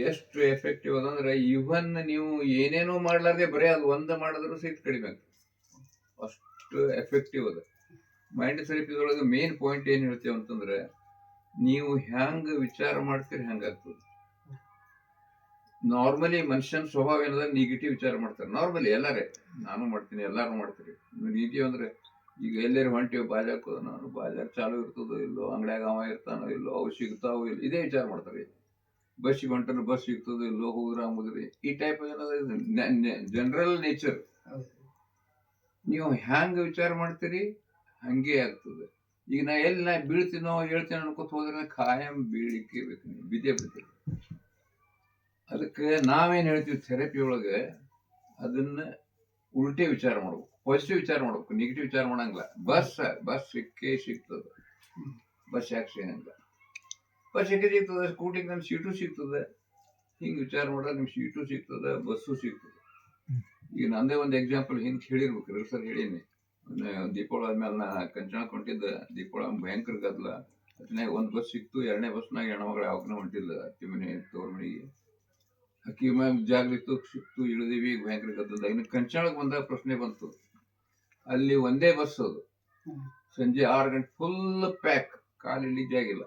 ಎಷ್ಟು ಎಫೆಕ್ಟಿವ್ ಅದಂದ್ರೆ ಇವನ್ ನೀವು ಏನೇನೋ ಮಾಡ್ಲಾರ್ದೆ ಬರೀ ಅದು ಒಂದ ಮಾಡಿದ್ರು ಸಿಟ್ಟು ಕಡಿಮೆ ಆಗ್ತದೆ. ಅಷ್ಟು ಎಫೆಕ್ಟಿವ್ ಅದ. ಮೈಂಡ್ ಥೆರಪಿದೊಳಗೆ ಮೇನ್ ಪಾಯಿಂಟ್ ಏನ್ ಹೇಳ್ತೇವೆ ಅಂತಂದ್ರೆ, ನೀವು ಹ್ಯಾಂಗ ವಿಚಾರ ಮಾಡ್ತೀರಿ ಹಂಗಾಗ್ತದೆ. ನಾರ್ಮಲಿ ಮನುಷ್ಯನ ಸ್ವಭಾವ ಏನದ, ನೆಗೆಟಿವ್ ವಿಚಾರ ಮಾಡ್ತಾರೆ ನಾರ್ಮಲಿ ಎಲ್ಲಾರೇ. ನಾನು ಮಾಡ್ತೀನಿ, ಎಲ್ಲಾರು ಮಾಡ್ತೀರಿ. ನೆಗೆಟಿವ್ ಅಂದ್ರೆ ಈಗ ಎಲ್ಲರೂ ಹೊಂಟಿವಿ ಬಾಜಾಕ್, ನಾನು ಬಾಜಾಕ್ ಚಾಲು ಇರ್ತದೋ ಇಲ್ಲೋ, ಅಂಗಡ್ಯಾಗ ಅವ ಇರ್ತಾನೋ ಇಲ್ಲೋ, ಅವು ಸಿಗ್ತಾವೋ ಇಲ್ಲ, ಇದೇ ವಿಚಾರ ಮಾಡ್ತಾರೆ. ಬಸ್ಸಿಗೆ ಹೊಂಟರು ಬಸ್ ಸಿಗ್ತದೋ ಇಲ್ಲೋ, ಹೋದ್ರ ಅಂಬುದ್ರಿ, ಈ ಟೈಪ್ ಜನರಲ್ ನೇಚರ್. ನೀವು ಹ್ಯಾಂಗ ವಿಚಾರ ಮಾಡ್ತೀರಿ ಹಂಗೆ ಆಗ್ತದೆ. ಈಗ ನಾ ಬೀಳ್ತೀನೋ ಹೇಳ್ತೀನೋ ಅನ್ಕೋತ ಹೋದ್ರೆ ಖಾಯಂ ಬೀಳಿಕೆ ಬೇಕು, ನೀವು ಬಿದ್ದೇ ಬಿಡ್ತೀರಿ. ಅದಕ್ಕೆ ನಾವೇನ್ ಹೇಳ್ತೀವಿ ಥೆರಪಿ ಒಳಗೆ, ಅದನ್ನ ಉಲ್ಟೆ ವಿಚಾರ ಮಾಡ್ಬೇಕು, ಪಾಸಿಟಿವ್ ವಿಚಾರ ಮಾಡ್ಬೇಕು, ನೆಗೆಟಿವ್ ವಿಚಾರ ಮಾಡಂಗಿಲ್ಲ. ಬಸ್ ಸಿಕ್ಕೇ ಸಿಗ್ತದೆ, ಬಸ್ ಯಾಕೆ ಸಿಗಂಗಿಲ್ಲ? ಬಸ್ ಸಿಕ್ಕೇ ಸಿಗ್ತದೆ, ಸ್ಕೂಟಿಗೆ ನನ್ನ ಸೀಟು ಸಿಗ್ತದೆ. ಹಿಂಗೆ ವಿಚಾರ ಮಾಡಿದ್ರೆ ನಿಮ್ ಸೀಟು ಸಿಗ್ತದೆ, ಬಸ್ಸು ಸಿಗ್ತದೆ. ಈಗ ನಂದೇ ಒಂದು ಎಕ್ಸಾಂಪಲ್ ಹಿಂಗೆ ಹೇಳಿರ್ಬೇಕು ಸರ್, ಹೇಳೀನಿ. ದೀಪಾವಳಿ ಆದ್ಮೇಲೆ ನಾ ಕಂಚಾಣಕ್ಕೆ ಹೊಂಟಿದ್ದ. ದೀಪಾವಳಿ ಭಯಂಕರ ಗದ್ದಲ. ಅದನ್ನೇ ಒಂದು ಬಸ್ ಸಿಕ್ತು, ಎರಡನೇ ಬಸ್ನಾಗ ಹೆಣ್ಮಗಳು ಯಾವಕ್ಕನ ಹೊಂಟಿಲ್ಲ, ಅಕ್ಕಿ ಮನೆ ತವ್ರ ಮನೆಗೆ. ಅಕ್ಕಿ ಮ್ಯಾಗ ಜಾಗಲಿತ್ತು, ಸಿಕ್ತು, ಇಳಿದಿವಿ, ಭಯಂಕರ ಗದ್ದಲದಾಗ. ಇನ್ನು ಕಂಚಾಣಕ್ಕೆ ಬಂದಾಗ ಪ್ರಶ್ನೆ ಬಂತು. ಅಲ್ಲಿ ಒಂದೇ ಬಸ್ ಅದು, ಸಂಜೆ 6 ಗಂಟೆ, ಫುಲ್ ಪ್ಯಾಕ್, ಕಾಲಿಲ್ಲಿ ಜಾಗಿಲ್ಲ.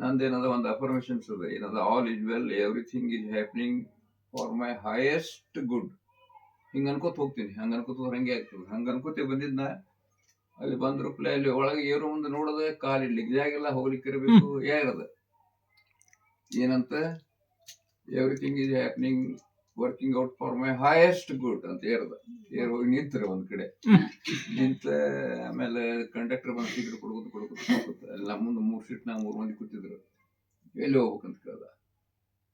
ನಂದೇನದ ಒಂದು ಅಫರ್ಮೇಶನ್ಸ್ ಅದ, ಏನದ, all is well, everything is happening for my highest good. ಹಿಂಗ ಅನ್ಕೋತ ಹೋಗ್ತೀನಿ. ಹಂಗ ಅನ್ಕೋತ ಹಂಗೆ ಆಗ್ತದೆ. ಹಂಗ ಅನ್ಕೋತೆ ಬಂದಿದ್ನ. ಅಲ್ಲಿ ಬಂದ್ರು ಪ್ಲೇ, ಅಲ್ಲಿ ಒಳಗೆ ಏರೋ ಮುಂದೆ ನೋಡೋದ, ಕಾಲಿಡ್ಲಿಕ್ಕೆ ಜಾಗಿಲ್ಲ, ಹೋಗ್ಲಿಕ್ಕೆ ಇರಬೇಕು, ಯಾರದ ಏನಂತ, everything is happening working out for my highest good ಅಂತ ಏರದ. ಹೋಗಿ ನಿಂತ್ರ ಒಂದ್ ಕಡೆ ನಿಂತ. ಆಮೇಲೆ ಕಂಡಕ್ಟರ್ ಬಂದು ಟಿಕೆಟ್ ಕೊಡ್ಕೋತ ಎಲ್ಲ ಮುಂದೆ 3 ಸೀಟ್ನಾಗ 3 ಮಂದಿ ಕೂತಿದ್ರು. ಎಲ್ಲಿ ಹೋಗ್ಬೇಕಂತ ಕೇಳ್ದ.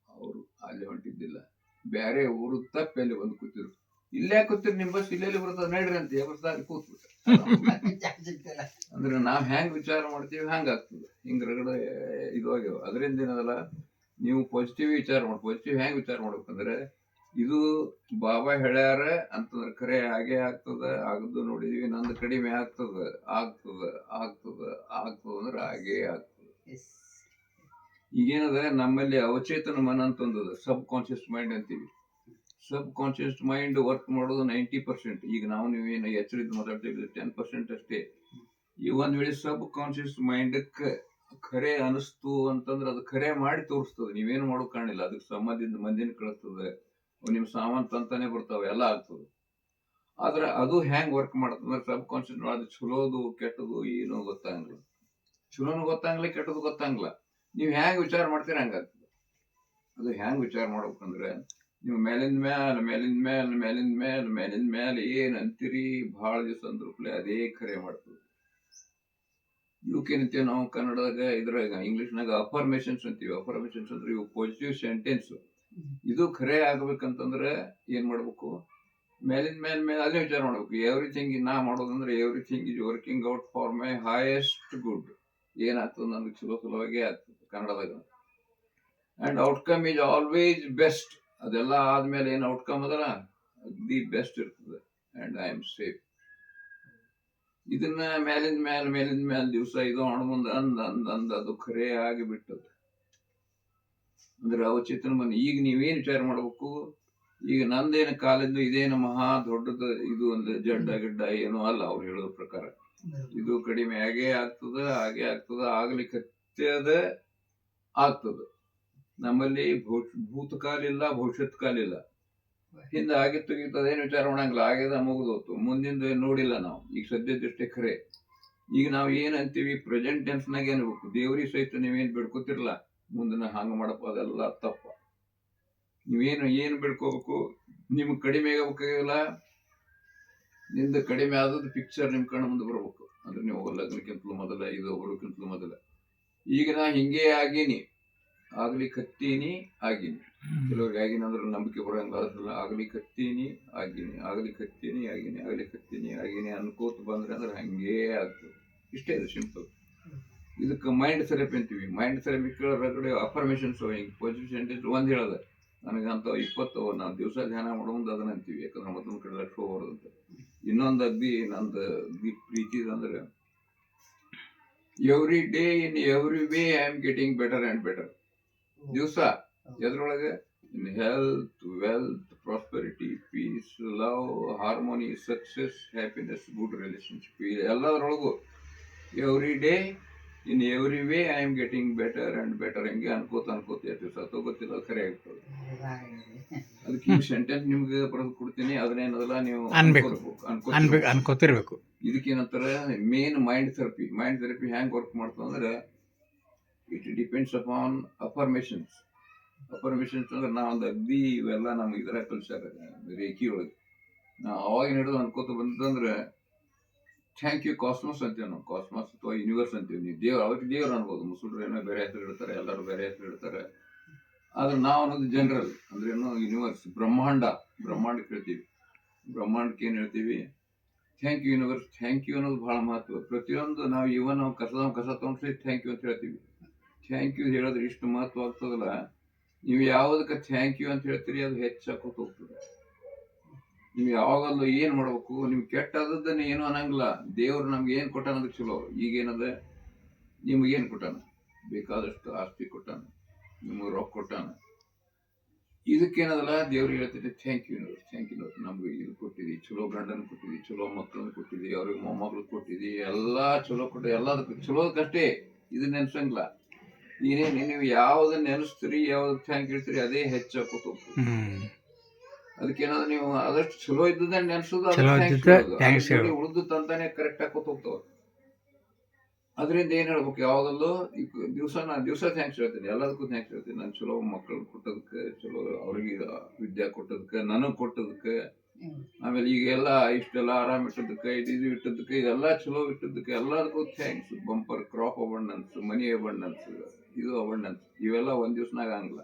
ಅವರು ಅಲ್ಲಿ ಹೊಂಟಿದ್ದಿಲ್ಲ, ಬೇರೆ ಊರು ತಪ್ಪಿ ಅಲ್ಲಿ ಬಂದು ಕೂತಿದ್ರು. ಇಲ್ಲೇ ಕೂತಿರ್, ನಿಮ್ ಬಸ್ ಇಲ್ಲೆಲ್ಲಿ ಬರ್ತದ ನಡ್ರಿ ಅಂತ ಬಸ್ದಾಗ ಕೂತ್ಬಿಟ್ಟ. ಅಂದ್ರೆ ನಾವ್ ಹೆಂಗ್ ವಿಚಾರ ಮಾಡ್ತೀವಿ ಹಂಗ ಆಗ್ತದೆ. ಹಿಂಗ ರಗಡ ಇದು ಆಗ್ಯಾವ. ಅದರಿಂದ ಏನದಲ್ಲ, ನೀವು ಪಾಸಿಟಿವ್ ವಿಚಾರ ಮಾಡಿ. ಪಾಸಿಟಿವ್ ಹೆಂಗ್ ವಿಚಾರ ಮಾಡ್ಬೇಕಂದ್ರೆ, ಇದು ಬಾಬಾ ಹೇಳ್ಯಾರ ಅಂತಂದ್ರೆ ಖರೆ ಹಾಗೆ ಆಗ್ತದ. ಆಗದ್ದು ನೋಡಿದೀವಿ, ನಂದು ಕಡಿಮೆ ಆಗ್ತದ ಅಂದ್ರೆ ಹಾಗೇ ಆಗ್ತದೆ. ಈಗೇನದ, ನಮ್ಮಲ್ಲಿ ಅವಚೇತನ ಮನ ಅಂತ ಒಂದದ, ಸಬ್ ಕಾನ್ಶಿಯಸ್ ಮೈಂಡ್ ಅಂತೀವಿ. ಸಬ್ ಕಾನ್ಶಿಯಸ್ ಮೈಂಡ್ ವರ್ಕ್ ಮಾಡೋದು 90%. ಈಗ ನಾವು ನೀವೇನು ಎಚ್ಚರಿದ್ದು ಮಾತಾಡ್ತೀವಿ 10% ಅಷ್ಟೇ. ಈ ಒಂದ್ ವೇಳೆ ಸಬ್ ಕಾನ್ಶಿಯಸ್ ಮೈಂಡ್ ಖರೆ ಅನಿಸ್ತು ಅಂತಂದ್ರೆ ಅದು ಖರೆ ಮಾಡಿ ತೋರಿಸ್ತದೆ. ನೀವೇನು ಮಾಡೋಕ್ ಕಾಣಿಲ್ಲ. ಅದಕ್ಕೆ ಸಂಬಂಧಿಸಿದ ಮಂದಿನ ಕಳಿಸ್ತದೆ, ನಿಮ್ ಸಾಮಾನ್ ತಂತಾನೆ ಬರ್ತಾವೆ, ಎಲ್ಲ ಆಗ್ತದೆ. ಆದ್ರೆ ಅದು ಹೆಂಗ್ ವರ್ಕ್ ಮಾಡ್ತಂದ್ರೆ, ಸಬ್ ಕಾನ್ಶಿಯಸ್ ಅದು ಚಲೋದು ಕೆಟ್ಟದು ಏನೋ ಗೊತ್ತಾಗಂಗಿಲ್ಲ. ಚಲೋನು ಗೊತ್ತಾಗಂಗಿಲ್ಲ, ಕೆಟ್ಟದು ಗೊತ್ತಾಗಂಗಿಲ್ಲ. ನೀವ್ ಹೆಂಗ್ ವಿಚಾರ ಮಾಡ್ತೀರ ಹಂಗಾಗ್ತದೆ. ಅದು ಹೆಂಗ್ ವಿಚಾರ ಮಾಡ್ಬೇಕಂದ್ರೆ, ನೀವು ಮೇಲಿಂದ ಮೇಲೆ ಏನ್ ಅಂತೀರಿ, ಬಹಳ ದಿವಸ ಅಂದ್ರೂ ಅದೇ ಖರೆ ಮಾಡ್ತದೆ. ಇವಕ್ಕೇನಂತೀವಿ ನಾವು ಕನ್ನಡದಾಗ, ಇದ್ರಾಗ ಇಂಗ್ಲಿಷ್ನಾಗ ಅಫರ್ಮೇಶನ್ಸ್ ಅಂತೀವಿ. ಅಫರ್ಮೇಶನ್ಸ್ ಅಂದ್ರೆ ಇವು ಪಾಸಿಟಿವ್ ಸೆಂಟೆನ್ಸ್. ಇದು ಖರೆ ಆಗ್ಬೇಕಂತಂದ್ರೆ ಏನ್ ಮಾಡ್ಬೇಕು, ಮೇಲಿಂದ ಮೇಲೆ ಅದೇ ವಿಚಾರ ಮಾಡ್ಬೇಕು. ಎವ್ರಿಥಿಂಗ್ ನಾ ಮಾಡೋದಂದ್ರೆ, everything is working out for my highest good. ಏನಾಗ್ತದೆ, ನನಗೆ ಚಲೋವಾಗಿ ಆಗ್ತದೆ ಕನ್ನಡದಾಗ. And outcome is always best. ಅದೆಲ್ಲ ಆದ್ಮೇಲೆ ಏನ್ ಔಟ್ಕಮ್ ಅದಲ್ಲ, ದಿ ಬೆಸ್ಟ್ ಇರ್ತದೆ. And I am safe. ಇದನ್ನ ಮೇಲಿಂದ ಮೇಲೆ ದಿವಸ ಇದು ಹಣಮುಂದ ಅಂದ್ ಅದು ಖರೆ ಆಗಿ ಬಿಟ್ಟದ. ಅಂದ್ರೆ ಅವಚೇತನ ಮನ. ಈಗ ನೀವೇನ್ ವಿಚಾರ ಮಾಡ್ಬೇಕು, ಈಗ ನಂದೇನು ಕಾಲಿಂದು ಇದೇನು ಮಹಾ ದೊಡ್ಡದ, ಇದು ಒಂದು ಜಡ್ಡ ಏನೋ ಅಲ್ಲ. ಅವ್ರು ಹೇಳೋ ಪ್ರಕಾರ ಇದು ಕಡಿಮೆ ಹಾಗೆ ಆಗ್ತದ, ಆಗ್ಲಿಕ್ಕೆ ಆಗ್ತದ. ನಮ್ಮಲ್ಲಿ ಭೂತಕಾಲ ಇಲ್ಲ, ಭವಿಷ್ಯತ್ ಕಾಲ ಇಲ್ಲ. ಹಿಂದೆ ಆಗಿತ್ತು ಅದೇನು ವಿಚಾರ ಮಾಡಂಗಿಲ್ಲ, ಆಗ್ಯದ ಮುಗಿದೋತು. ಮುಂದಿಂದ ನೋಡಿಲ್ಲ ನಾವು. ಈಗ ಸದ್ಯದಷ್ಟೇ ಖರೆ. ಈಗ ನಾವ್ ಏನ್ ಅಂತೀವಿ, ಪ್ರೆಸೆಂಟ್ ಟೆನ್ಸ್ ನಾಗ ಏನ್ಬೇಕು, ದೇವ್ರಿಗೆ ಸಹಿತ ನೀವೇನ್ ಬಿಡ್ಕೋತಿರ್ಲ, ಮುಂದಿನ ಹಂಗ ಮಾಡಪ್ಪ, ಅದೆಲ್ಲ ತಪ್ಪ. ನೀವೇನು ಬಿಡ್ಕೋಬೇಕು, ನಿಮ್ಗೆ ಕಡಿಮೆ ಆಗಬೇಕಾಗಿಲ್ಲ. ನಿಂದ ಕಡಿಮೆ ಆದದ್ದು ಪಿಕ್ಚರ್ ನಿಮ್ ಕಣ್ಣು ಮುಂದೆ ಬರ್ಬೇಕು. ಅಂದ್ರೆ ನೀವು ಲಗ್ನಕ್ಕಿಂತಲೂ ಮೊದಲ, ಇದು ಬರೋಕ್ಕಿಂತಲೂ ಮೊದಲ. ಈಗ ನಾ ಹಿಂಗೇ ಆಗೀನಿ, ಆಗ್ಲಿಕ್ಕೆ ಹತ್ತೀನಿ ಆಗೀನಿ. ಕೆಲವ್ರಿಗೆ ಆಗಿನ ಅಂದ್ರೆ ನಂಬಿಕೆ ಬರಂಗಿಲ್ಲ. ಆಗ್ಲಿಕ್ಕೆ ಹತ್ತೀನಿ ಆಗೀನಿ ಅನ್ಕೋತ ಬಂದ್ರೆ ಅಂದ್ರೆ ಹಂಗೇ ಆಗ್ತದೆ. ಇಷ್ಟೇ ಅದು, ಸಿಂಪಲ್. ಇದಕ್ಕೆ ಮೈಂಡ್ ಥೆರಪಿ ಅಂತೀವಿ. ಮೈಂಡ್ ಥೆರಪಿ ರಗಡೆ ಅಫರ್ಮೇಶನ್ಸ್. ಹಿಂಗೆ ಪಾಸಿಟಿವ್ ಸೆಂಟೆನ್ಸ್ ಒಂದ್ ಹೇಳದ, ನನಗಂತ 20 ನಾವು ದಿವಸ ಧ್ಯಾನ ಮಾಡೋದು ಅದನ್ನ ಅಂತೀವಿ. ಯಾಕಂದ್ರೆ ಮತ್ತೊಂದ್ ಕಡೆ ಲಕ್ಷ ಹೋಗೋದಂತ. ಇನ್ನೊಂದು ಅಗ್ದಿ ನಂದು ಪ್ರೀತಿ ಅಂದ್ರೆ, every day in every way I am getting better and better. ದಿವಸ ಎದ್ರೊಳಗೆ in health, wealth, prosperity, peace, love, harmony, success, happiness, good relationship, ಎಲ್ಲದರೊಳಗೂ every day in every way I am getting better and better ಹೆಂಗೆ ಅನ್ಕೋತ ಎಷ್ಟು ಸತ್ತೋ ಗೊತ್ತಿಲ್ಲ, ಖರೆ ಆಗ್ತದೆ. ಅದಕ್ಕೆ ಈ ಸೆಂಟೆನ್ಸ್ ನಿಮ್ಗೆ ಬರೆದು ಕೊಡ್ತೀನಿ, ಅದನ್ನೇನದಲ್ಲ ನೀವು ಅನ್ಕೋತಿರ್ಬೇಕು. ಇದಕ್ಕೇನಂತಾರೆ main mind therapy. Mind therapy ಹ್ಯಾಂಗ್ ವರ್ಕ್ ಮಾಡ್ತಂದ್ರೆ it depends upon affirmations. Affirmations ಅಂದ್ರೆ ನಾವೊಂದು ಅಗ್ದಿ ಇವೆಲ್ಲ ನಮ್ಗೆ ಇದರ ಕಲ್ಸ್ಯಾರ ರೇಖಿ ಒಳಗೆ. ನಾವು ಅವಾಗ ಹಿಡಿದು ಅನ್ಕೋತ ಬಂದಂದ್ರೆ ಥ್ಯಾಂಕ್ ಯು ಕಾಸ್ಮೋಸ್ ಅಂತೀವಿ ನಾವು, ಕಾಸ್ಮೋಸ್ ಅಥವಾ ಯೂನಿವರ್ಸ್ ಅಂತೀವಿ. ನೀವು ದೇವ್ರು, ಅವ್ರಿಗೆ ದೇವ್ರು ಅನ್ಬೋದು, ಮುಸುಲ್ರು ಏನೋ ಬೇರೆ ಹೆಸರು ಇಡ್ತಾರೆ, ಎಲ್ಲರೂ ಬೇರೆ ಹೆಸರು ಇಡ್ತಾರೆ. ಆದ್ರೆ ನಾವು ಅನ್ನೋದು ಜನರಲ್ ಅಂದ್ರೆ ಏನೋ ಯೂನಿವರ್ಸ್, ಬ್ರಹ್ಮಾಂಡ ಕೇಳ್ತೀವಿ. ಬ್ರಹ್ಮಾಂಡಕ್ಕೆ ಏನ್ ಹೇಳ್ತೀವಿ? Thank you universe. Thank you ಅನ್ನೋದು ಬಹಳ ಮಹತ್ವ. ಪ್ರತಿಯೊಂದು ನಾವು ಇವನ್ ನಾವು ಕಸ ತಗೊಂಡ್ಸಿ ಥ್ಯಾಂಕ್ ಯು ಅಂತ ಹೇಳ್ತೀವಿ. ಥ್ಯಾಂಕ್ ಯು ಹೇಳಿದ್ರೆ ಇಷ್ಟು ಮಹತ್ವ ಆಗ್ತದಲ್ಲ. ನೀವು ಯಾವುದಕ್ಕೆ ಥ್ಯಾಂಕ್ ಯು ಅಂತ ಹೇಳ್ತೀರಿ ಅದು ಹೆಚ್ಚಾಕೋತ ಹೋಗ್ತದೆ. ನೀವು ಯಾವಾಗಲೂ ಏನ್ ಮಾಡ್ಬೇಕು, ನಿಮ್ ಕೆಟ್ಟದನ್ನ ಏನು ಅನ್ನಂಗಿಲ್ಲ. ದೇವ್ರು ನಮ್ಗೆ ಏನ್ ಕೊಟ್ಟಾನ ಅದಕ್ಕೆ ಚಲೋ. ಈಗೇನದ, ನಿಮ್ಗೇನ್ ಕೊಟ್ಟಾನ? ಬೇಕಾದಷ್ಟು ಆಸ್ತಿ ಕೊಟ್ಟಾನ, ನಿಮ್ಗೆ ರೊಕ್ಕ ಕೊಟ್ಟಾನ. ಇದಕ್ಕೇನದಲ್ಲ, ದೇವ್ರಿಗೆ ಹೇಳ್ತಿದ್ದೆ ಥ್ಯಾಂಕ್ ಯು ನಮ್ಗೆ ಇದು ಕೊಟ್ಟಿದಿ, ಚಲೋ ಗಂಡನ ಕೊಟ್ಟಿದಿ, ಚಲೋ ಮಕ್ಕಳನ್ನ ಕೊಟ್ಟಿದಿ, ಅವ್ರಿಗೆ ಮೊಮ್ಮಗಳು ಕೊಟ್ಟಿದಿ, ಎಲ್ಲಾ ಚಲೋ ಕೊಟ್ಟಿ, ಎಲ್ಲದಕ್ಕೂ ಚಲೋದಕ್ಕಷ್ಟೇ. ಇದು ನೆನ್ಸಂಗಿಲ್ಲ. ನೀವು ಯಾವ್ದನ್ನ ನೆನೆಸ್ತೀರಿ, ಯಾವ್ದು ಥ್ಯಾಂಕ್ ಹೇಳ್ತೀರಿ, ಅದೇ ಹೆಚ್ಚಾಕೋತ ಹೋಗ್ತದೆ. ಅದಕ್ಕೇನಾದ್ರೆ ನೀವು ಆದಷ್ಟು ಚಲೋ ಇದ್ದದ ನೆನ್ಸೋದು, ಉಳಿದು ತಂತಾನೆ ಕರೆಕ್ಟ್ ಆಕೋತ ಹೋಗ್ತಾವ. ಅದರಿಂದ ಏನ್ ಹೇಳ್ಬೇಕು, ಯಾವಾಗಲ್ಲೂ ದಿವಸ ಥ್ಯಾಂಕ್ಸ್ ಹೇಳ್ತೀನಿ, ಎಲ್ಲದಕ್ಕೂ ಥ್ಯಾಂಕ್ಸ್ ಹೇಳ್ತೀನಿ. ನಾನು ಚಲೋ ಮಕ್ಕಳು ಕೊಟ್ಟದಕ್ಕೆ, ಚಲೋ ಅವ್ರಿಗೆ ವಿದ್ಯಾ ಕೊಟ್ಟದಕ್ಕೆ, ನನಗ್ ಕೊಟ್ಟದಕ್ಕೆ, ಆಮೇಲೆ ಈಗೆಲ್ಲ ಇಷ್ಟೆಲ್ಲ ಆರಾಮ್ ಇಟ್ಟದಕ್ಕೆ, ಇದು ಇಟ್ಟದಕ್ಕೆ, ಇದೆಲ್ಲ ಚಲೋ ಇಟ್ಟದಕ್ಕೆ, ಎಲ್ಲದಕ್ಕೂ ಥ್ಯಾಂಕ್ಸ್. ಬಂಪರ್ ಕ್ರಾಪ್ ಅಬಂಡೆನ್ಸ್, ಮನಿ ಅಬಂಡೆನ್ಸ್, ಇದು ಅಬಂಡೆನ್ಸ್, ಇವೆಲ್ಲ ಒಂದ್ ದಿವ್ಸನಾಗ ಆಗಲ್ಲ.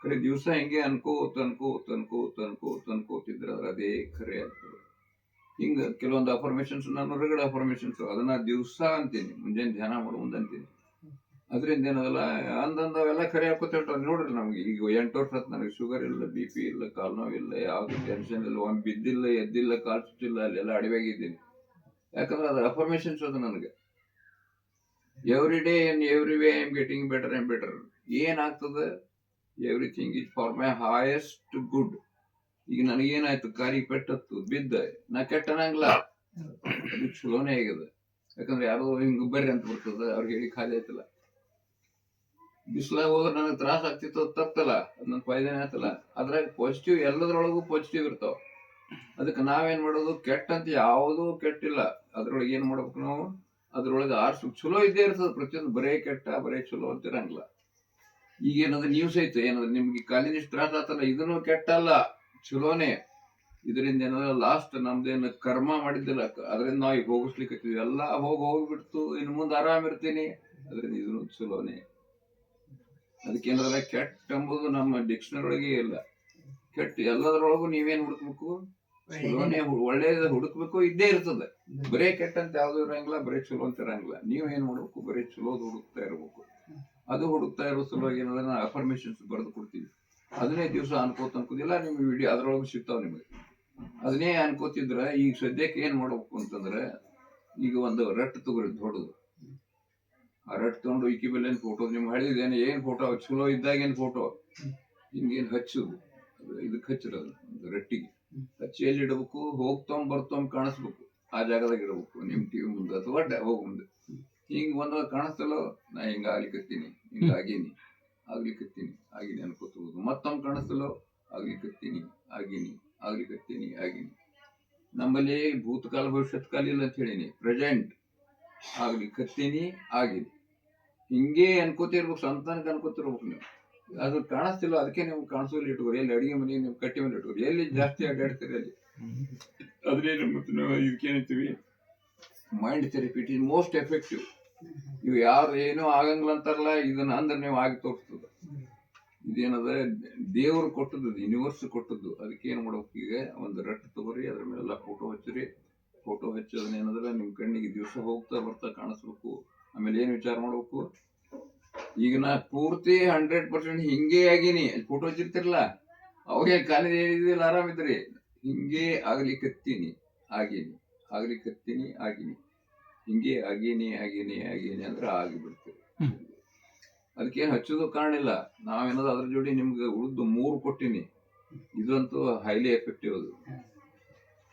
ಖರೆ ದಿವಸ ಹಿಂಗೆ ಅನ್ಕೋತಿದ್ರೆ ಅದೇ ಖರೆ ಆಗ್ತದೆ. ಹಿಂಗ ಕೆಲವೊಂದು ಅಫರ್ಮೇಶನ್ಸ್, ನಾನು ಹೊರಗಡೆ ಅಫರ್ಮೇಶನ್ಸ್ ಅದನ್ನ ದಿವಸ ಅಂತೀನಿ, ಮುಂಜಾನೆ ಧ್ಯಾನ ಮಾಡೋ ಮುಂದೆ ಅಂತೀನಿ. ಅದರಿಂದ ಏನದಲ್ಲ ಅಂದಂದವೆಲ್ಲ ಖರೆ ಹಾಕೋತ ನೋಡ್ರಿ. ನಮ್ಗೆ ಈಗ 8 ವರ್ಷ ನನಗೆ ಶುಗರ್ ಇಲ್ಲ, BP ಇಲ್ಲ, ಕಾಲ್ ನೋವಿಲ್ಲ, ಯಾವ್ದು ಟೆನ್ಷನ್ ಇಲ್ಲ, ಒಮ್ಮೆ ಬಿದ್ದಿಲ್ಲ, ಎದ್ದಿಲ್ಲ, ಕಾಲ್ ಸುತ್ತಿಲ್ಲ, ಅಲ್ಲೆಲ್ಲ ಅಡಿವಾಗಿದ್ದೀನಿ. ಯಾಕಂದ್ರೆ ಅದು ಅಫರ್ಮೇಶನ್ಸ್ ಅದು ನನಗೆ. Every day in every way I am getting better and better. ಏನಾಗ್ತದೆ? Everything is for my highest good. ಈಗ ನನಗೇನಾಯ್ತು, ಕಾರಿ ಪೆಟ್ಟತ್ತು, ಬಿದ್ದ, ನಾ ಕೆಟ್ಟ ಅನ್ನಂಗಿಲ್ಲ, ಅದು ಚಲೋನೇ ಆಗಿದೆ. ಯಾಕಂದ್ರೆ ಯಾರೋ ಹಿಂಗ್ ಬರ್ರಿ ಅಂತ ಬರ್ತದ, ಅವ್ರಿಗೆ ಹೇಳಿ ಖಾಲಿ ಆಯ್ತಲ್ಲ. ಬಿಸ್ಲಾಗ ಹೋದ್ರೆ ನನಗೆ ತ್ರಾಸ ಆಗ್ತಿತ್ತು, ತಪ್ಪಲ್ಲ, ಅದ್ ನನ್ ಫಾಯ್ದಾನೆ ಆಯ್ತಲ್ಲ. ಅದ್ರಾಗ ಪಾಸಿಟಿವ್, ಎಲ್ಲದ್ರೊಳಗೂ ಪಾಸಿಟಿವ್ ಇರ್ತಾವ. ಅದಕ್ಕೆ ನಾವೇನ್ ಮಾಡೋದು, ಕೆಟ್ಟ ಅಂತ ಯಾವುದೂ ಕೆಟ್ಟಿಲ್ಲ. ಅದ್ರೊಳಗೆ ಏನ್ ಮಾಡ್ಬೇಕು ನಾವು, ಅದ್ರೊಳಗೆ ಆರ್ಸು ಚಲೋ ಇದ್ದೇ ಇರ್ತದೆ. ಪ್ರತಿಯೊಂದು ಬರೇ ಕೆಟ್ಟ ಬರೇ ಚಲೋ ಅಂತ ಇರಂಗಿಲ್ಲ. ಈಗೇನಾದ್ರೆ ನ್ಯೂಸ್ ಐತೆ, ಏನಾದ್ರೆ ನಿಮ್ಗೆ ಕಾಲಿನ ತ್ರಾಸ ಆತಲ್ಲ, ಇದನ್ನು ಕೆಟ್ಟಲ್ಲ, ಚಲೋನೆ. ಇದರಿಂದ ಏನಾದ್ರೆ ಲಾಸ್ಟ್ ನಮ್ದೇನು ಕರ್ಮ ಮಾಡಿದ್ದಿಲ್ಲ, ಅದರಿಂದ ನಾವು ಈಗ ಹೋಗಿಸ್ಲಿಕ್ಕೆ ಎಲ್ಲ ಹೋಗ್ಬಿಡ್ತು, ಇನ್ನು ಮುಂದೆ ಆರಾಮ್ ಇರ್ತೀನಿ, ಅದರಿಂದ ಇದನ್ನು ಚಲೋನೆ. ಅದಕ್ಕೇನಾದ್ರೆ ಕೆಟ್ಟ ಎಂಬುದು ನಮ್ಮ ಡಿಕ್ಷನರಿ ಒಳಗೆ ಇಲ್ಲ. ಕೆಟ್ಟ ಎಲ್ಲದರೊಳಗೂ ನೀವೇನ್ ಹುಡುಕ್ಬೇಕು, ಚಲೋನೆ, ಒಳ್ಳೇದ ಹುಡುಕ್ಬೇಕು, ಇದ್ದೇ ಇರ್ತದೆ. ಬರೇ ಕೆಟ್ಟ ಅಂತ ಯಾವ್ದು ಇರಂಗಿಲ್ಲ, ಬರೇ ಚಲೋ ಅಂತ ಇರಂಗಿಲ್ಲ. ನೀವ್ ಏನ್ ಮಾಡ್ಬೇಕು, ಬರೇ ಚಲೋದು ಹುಡುಕ್ತಾ ಇರ್ಬೇಕು. ಅದು ಹುಡುಕ್ತಾ ಇರೋ ಸಲುವಾಗಿ ಏನಂದ್ರೆ ನಾವು ಅಫರ್ಮೇಶನ್ಸ್ ಬರೆದು ಕೊಡ್ತೀವಿ. ಅದನ್ನೇ ದಿವಸ ಅನ್ಕೋದಿಲ್ಲ, ನಿಮ್ಗೆ ವಿಡಿಯೋ ಅದ್ರೊಳಗೆ ಸಿಗ್ತಾವ ನಿಮಗೆ. ಅದನ್ನೇ ಅನ್ಕೋತಿದ್ರ ಈಗ ಸದ್ಯಕ್ಕೆ ಏನ್ ಮಾಡ್ಬೇಕು ಅಂತಂದ್ರೆ, ಈಗ ಒಂದು ರಟ್ ತಗೋರಿ ದೊಡ್ಡದು. ಆ ರಟ್ ತಗೊಂಡು ವಿಕಿಪೀಡಿಯನ್ ಫೋಟೋ, ನಿಮ್ಗೆ ಹಳಿದೇನು ಏನ್ ಫೋಟೋ ಚಲೋ ಇದ್ದಾಗೇನ್ ಫೋಟೋ ಹಿಂಗೇನ್ ಹಚ್ಚುದು, ಇದಕ್ಕೆ ಹಚ್ಚಿರೋದು ರಟ್ಟಿಗೆ ಹಚ್ಚಿ ಎಲ್ಲಿ ಇಡಬೇಕು, ಹೋಗ್ತೊಂಬ್ ಕಾಣಿಸ್ಬೇಕು, ಆ ಜಾಗದಾಗ ಇಡಬೇಕು. ನಿಮ್ ಟಿವಿ ಮುಂದೆ ಅಥವಾ ಹೋಗ ಮುಂದೆ ಹಿಂಗ್ ಒಂದ್ ಕಾಣಿಸ್ತಲ್ಲೋ, ನಾ ಹಿಂಗ ಆಗ್ಲಿಕ್ಕತ್ತೀನಿ, ಹಿಂಗಾಗೀನಿ, ಆಗಿನಿ ಅನ್ಕೋಬಹುದು. ಮತ್ತೊಮ್ಮೆ ಕಾಣಿಸ್ತಲ್ಲೋ, ಆಗ್ಲಿಕ್ಕತ್ತೀನಿ, ಆಗಿನಿ. ನಮ್ಮಲ್ಲಿ ಭೂತಕಾಲ ಭವಿಷ್ಯತ್ ಕಾಲ ಇಲ್ಲ ಅಂತ ಹೇಳಿನಿ, ಪ್ರೆಸೆಂಟ್ ಆಗ್ಲಿಕ್ಕತ್ತೀನಿ, ಆಗಿನಿ. ಹಿಂಗೆ ಅನ್ಕೋತಿರ್ಬೇಕು, ಸ್ವಂತನಕ್ಕೆ ಅನ್ಕೋತಿರ್ಬೇಕು ನೀವು. ಅದು ಕಾಣಿಸ್ತಿಲ್ಲ, ಅದಕ್ಕೆ ನೀವು ಕಾಣಿಸೋಲ್ಲಿ ಇಟ್ಕೋರಿ. ಎಲ್ಲಿ ಅಡಿಗೆ ಮನೆ ನೀವು ಕಟ್ಟಿ ಮೇಲೆ ಇಟ್ಕೋರಿ, ಎಲ್ಲಿ ಜಾಸ್ತಿ ಅಡ್ಡಾಡ್ತೀರಿ ಅಲ್ಲಿ. ಅದ್ರೇನು ಇದಕ್ಕೇನಂತೀವಿ, mind therapy. It is most effective. ನೀವು ಯಾರು ಏನೋ ಆಗಂಗಿಲ್ಲ ಅಂತಾರಲ್ಲ, ಇದನ್ನ ಅಂದ್ರೆ ನೀವು ಆಗಿ ತೋರಿಸ್ತದ. ಇದೇನದ ದೇವ್ರು ಕೊಟ್ಟದ್ದು, ಯೂನಿವರ್ಸ್ ಕೊಟ್ಟದ್ದು. ಅದಕ್ಕೆ ಏನ್ ಮಾಡ್ಬೇಕು, ಈಗ ಒಂದು ರಟ್ ತಗೋರಿ, ಅದ್ರ ಮೇಲೆಲ್ಲ ಫೋಟೋ ಹಚ್ಚಿರಿ. ಫೋಟೋ ಹಚ್ಚೋದನ್ನ ಏನಂದ್ರೆ ನಿಮ್ ಕಣ್ಣಿಗೆ ದಿವಸ ಹೋಗ್ತಾ ಬರ್ತಾ ಕಾಣಿಸ್ಬೇಕು. ಆಮೇಲೆ ಏನ್ ವಿಚಾರ ಮಾಡ್ಬೇಕು, ಈಗ ನಾ ಪೂರ್ತಿ 100% ಹಿಂಗೇ ಆಗೀನಿ, ಫೋಟೋ ಹಚ್ಚಿರ್ತಿರ್ಲ, ಅವಾಗ ಕಾಲೇಜ್ ಏನಿದಿಲ್ಲ, ಆರಾಮಿದ್ರಿ. ಹಿಂಗೇ ಆಗ್ಲಿಕ್ಕತ್ತೀನಿ, ಆಗಿನಿ, ಹಿಂಗೆ ಆಗೀನಿ ಅಂದ್ರೆ ಆಗಿಬಿಡ್ತೀರಿ. ಅದಕ್ಕೇನು ಹಚ್ಚೋದು ಕಾರಣ ಇಲ್ಲ. ನಾವೇನದ ಅದ್ರ ಜೋಡಿ ನಿಮ್ಗೆ ಉಳಿದು 3 ಕೊಟ್ಟಿನಿ. ಇದಂತೂ ಹೈಲಿ ಎಫೆಕ್ಟಿವ್. ಅದು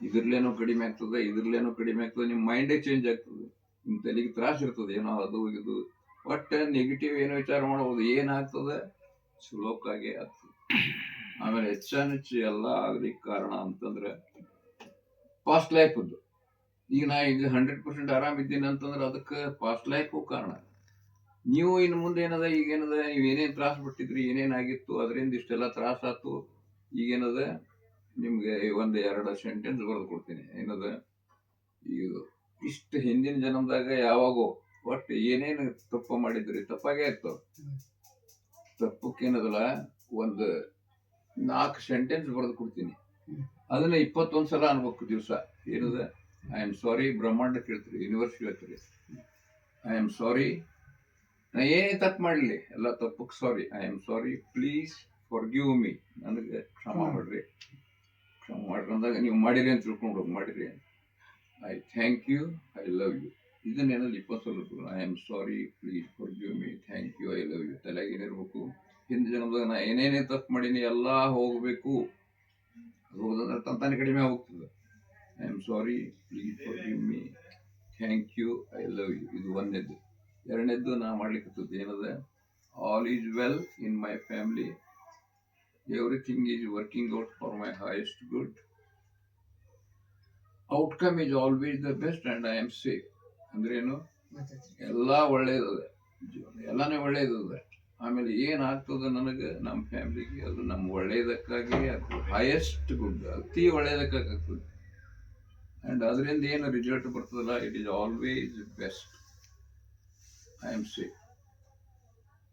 ಇದ್ರಲ್ಲೇನೋ ಕಡಿಮೆ ಆಗ್ತದೆ, ಇದ್ರಲ್ಲೇನೋ ಕಡಿಮೆ ಆಗ್ತದೆ. ನಿಮ್ಮ ಮೈಂಡೇ ಚೇಂಜ್ ಆಗ್ತದೆ. ನಿಮ್ಮ ತಲೆಗೆ ತ್ರಾಸ ಇರ್ತದೆ, ಏನೋ ಅದು ಇದು. ಒಟ್ಟು ನೆಗೆಟಿವ್ ಏನೋ ವಿಚಾರ ಮಾಡ್ಬೋದು, ಏನಾಗ್ತದೆ ಸುಲಭಕ್ಕಾಗಿ ಆಗ್ತದೆ. ಆಮೇಲೆ ಹೆಚ್ಚಾನೆಚ್ಚು ಎಲ್ಲ ಆಗ್ಲಿಕ್ಕೆ ಕಾರಣ ಅಂತಂದ್ರೆ ಪಾಸ್ಟ್ ಲೈಫದ್ದು. ಈಗ ನಾ ಈಗ 100% ಆರಾಮಿದ್ದೀನಿ ಅಂತಂದ್ರೆ ಅದಕ್ಕೆ ಪಾಸ್ಟ್ ಲೈಫು ಕಾರಣ. ನೀವು ಇನ್ನು ಮುಂದೆ ಏನದ, ಈಗೇನದ, ನೀವು ಏನೇನು ತ್ರಾಸ ಬಿಟ್ಟಿದ್ರಿ, ಏನೇನಾಗಿತ್ತು, ಅದರಿಂದ ಇಷ್ಟೆಲ್ಲ ತ್ರಾಸ ಆಯ್ತು. ಈಗೇನದ ನಿಮ್ಗೆ 1-2 ಸೆಂಟೆನ್ಸ್ ಬರೆದು ಕೊಡ್ತೀನಿ. ಏನದ, ಈಗ ಇಷ್ಟು ಹಿಂದಿನ ಜನ್ಮದಾಗ ಯಾವಾಗೋ ಒಟ್ಟು ಏನೇನು ತಪ್ಪು ಮಾಡಿದ್ರಿ, ತಪ್ಪಾಗೇ ಇತ್ತು. ತಪ್ಪಕ್ಕೇನದಲ್ಲ, 4 ಸೆಂಟೆನ್ಸ್ ಬರೆದು ಕೊಡ್ತೀನಿ. ಅದನ್ನ 21 ಸಲ ಅನ್ಬೇಕು ದಿವಸ. ಏನದ, ಐ ಆಮ್ ಸಾರಿ, ಬ್ರಹ್ಮಾಂಡ ಕೇಳ್ತೀರಿ, ಯೂನಿವರ್ಸ್ ಕೇಳ್ತೀರಿ. ಐ ಆಮ್ ಸಾರಿ, ನಾ ಏನೇ ತಪ್ಪು ಮಾಡಲಿ ಎಲ್ಲ ತಪ್ಪಕ್ಕೆ sorry. I am sorry, please forgive me, ನನಗೆ ಕ್ಷಮ ಮಾಡ್ರಿ. ಕ್ಷಮ ಮಾಡ್ರಿ ಅಂದಾಗ ನೀವು ಮಾಡಿರಿ ಅಂತ ತಿಳ್ಕೊಂಡು ಮಾಡಿರಿ. I thank you, I love you. ಇದನ್ನೇನದು 20 ಸಲ. I am sorry, please forgive me, thank you, I love you. ತಲೆಗೆ ಏನಿರ್ಬೇಕು, ಹಿಂದೆ ಜನದಾಗ ನಾ ಏನೇನೇ ತಪ್ಪು ಮಾಡೀನಿ ಎಲ್ಲ ಹೋಗಬೇಕು. ಹೋಗೋದಂದ್ರೆ ತಂತಾನೆ ಕಡಿಮೆ ಹೋಗ್ತದೆ. I am sorry, please forgive me, thank you, I love you. ಇದು ಒಂದನೇದ್ದು. ಎರಡನೇದ್ದು ನಾ ಮಾಡ್ಲಿಕ್ಕೆ ಏನದ, all is well in my family, everything is working out for my highest good, outcome is always the best and I am safe. ಅಂದ್ರೆ ಏನು, ಎಲ್ಲ ಒಳ್ಳೇದದೆ, ಎಲ್ಲಾನೇ ಒಳ್ಳೇದದೆ. ಆಮೇಲೆ ಏನಾಗ್ತದೆ ನನಗೆ, ನಮ್ಮ ಫ್ಯಾಮಿಲಿಗೆ, ಅದು ನಮ್ಮ ಒಳ್ಳೇದಕ್ಕಾಗಿ ಆಗ್ತದೆ. ಹೈಯೆಸ್ಟ್ ಗುಡ್, ಅತಿ ಒಳ್ಳೇದಕ್ಕಾಗಿ ಆಗ್ತದೆ. ಅಂಡ್ ಅದರಿಂದ ಏನು ರಿಸಲ್ಟ್ ಬರ್ತದಲ್ಲ, it is always best, I am safe.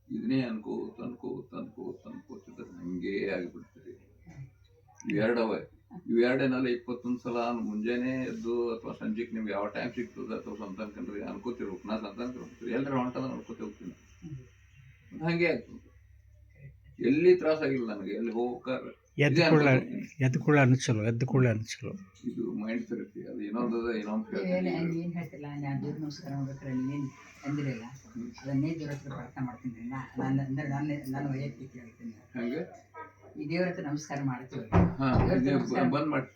ಇದನ್ನೇ ಅನ್ಕೋತಿದ್ರೆ ನಿಮಗೆ ಆಗಿಬಿಡ್ತೀರಿ. ಇವೆರಡೇನಲ್ಲ 21 ಸಲ ಮುಂಜಾನೆ ಎದ್ದು ಅಥವಾ ಸಂಜೆಗೆ ನಿಮ್ಗೆ ಯಾವ ಟೈಮ್ ಸಿಗ್ತದೆ ಅಥವಾ ಸಂತಾನಕಂಡ್ರಿ ಅನ್ಕೋತಿರ್ಬೇಕು. ನಾ ಸಂತಾನಕಂಡ್ರಿ ಎಲ್ಲರ ಹೊಂಟದ ಅನ್ಕೋತಿ ಹೋಗ್ತೀನಿ. ಹಂಗೆ ಆಗ್ತದೆ. ಎಲ್ಲಿ ತ್ರಾಸ ಆಗಿಲ್ಲ ನನಗೆ, ಎಲ್ಲಿ ಹೋಗ್ಬೇಕಾದ್ರೆ ಎದ್ದು ಕೂಡ ಅನಿಸಲು ಇದು ಮೈಂಡ್ ಥೆರಪಿ. ಅದು ಇನ್ನೊಂದು ಏನ್ ಹೇಳ್ತಿಲ್ಲ, ನಾನು ದೇವ್ರ ನಮಸ್ಕಾರ ಮಾಡ್ಬೇಕಾದ್ರೆ ನೀವೇನು ಅಂದಿರಲ್ಲ, ಅದನ್ನೇ ದೇವ್ರ ಹತ್ರ ಪ್ರಾರ್ಥನೆ ಮಾಡ್ತೀನಿ. ನಾನು ವೈಯಕ್ತಿಕ ಹೇಳ್ತೀನಿ, ಹಂಗೆ ಈ ದೇವ್ರ ಹತ್ರ ನಮಸ್ಕಾರ ಮಾಡ್ತೀವಿ. ಬಂದ್ ಮಾಡಿ.